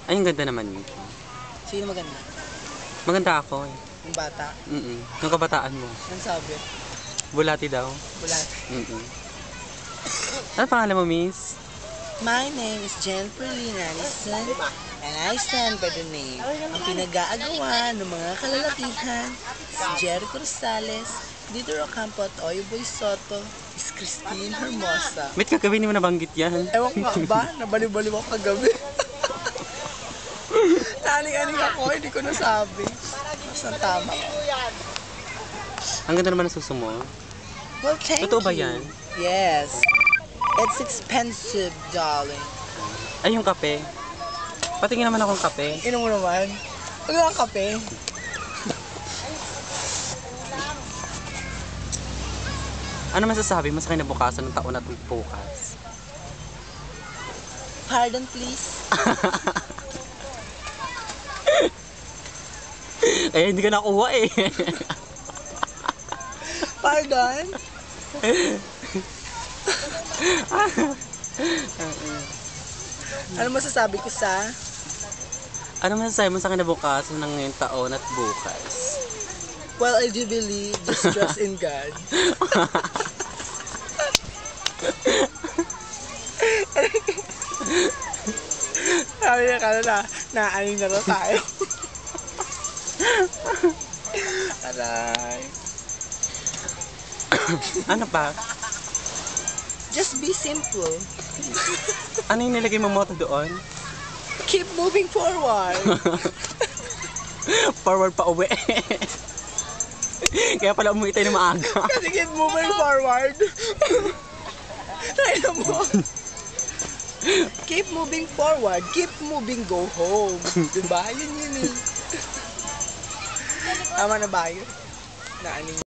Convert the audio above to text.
Ay, ang ganda naman nito. Sino maganda? Maganda ako eh. Yung bata? Yung kabataan mo. Anong sabi? Bulati daw. Bulati. Ano pangalan mo, miss? My name is Jennifer Lee Nanison, and I stand by the name ang pinag-aagawa ng mga kalalakihan, si Jericho Rosales, Dito Ocampo at Oyeboy Soto, is Christine Hermosa. Ba't kagabi hindi mo nabanggit yan? Ewan ko ba? Nabaliw-baliw ako kagabi. Naning-aning ako, hindi ko nasabi. Saan tama ko? Ang ganda naman ang suso mo. Well, thank Totoo ba you. yan? Yes. It's expensive, darling. Ay, yung kape. Patingin naman akong kape. Inom mo naman. Huwag lang kape. Ano masasabi mo sa kinabukasan ng taon at bukas? Pardon, please. Eh, hindi ka nakuha eh. Pardon? Ano masasabi ko sa? Ano masasabi mo sa kinabukasan ng ngayong taon at bukas? Well, I do believe, just trust in God. Sabi niya ka na, naaning na tayo. Aray. Ano pa? Just be simple. Ano yung nilagay mo motto doon? Keep moving forward. Forward pa uwi. Kaya pala umuwi tayo ng maaga. Kasi keep moving forward. Tayo mo. Keep moving forward. Keep moving, go home. Diba? Yun eh. Tama na ba yun? Naaning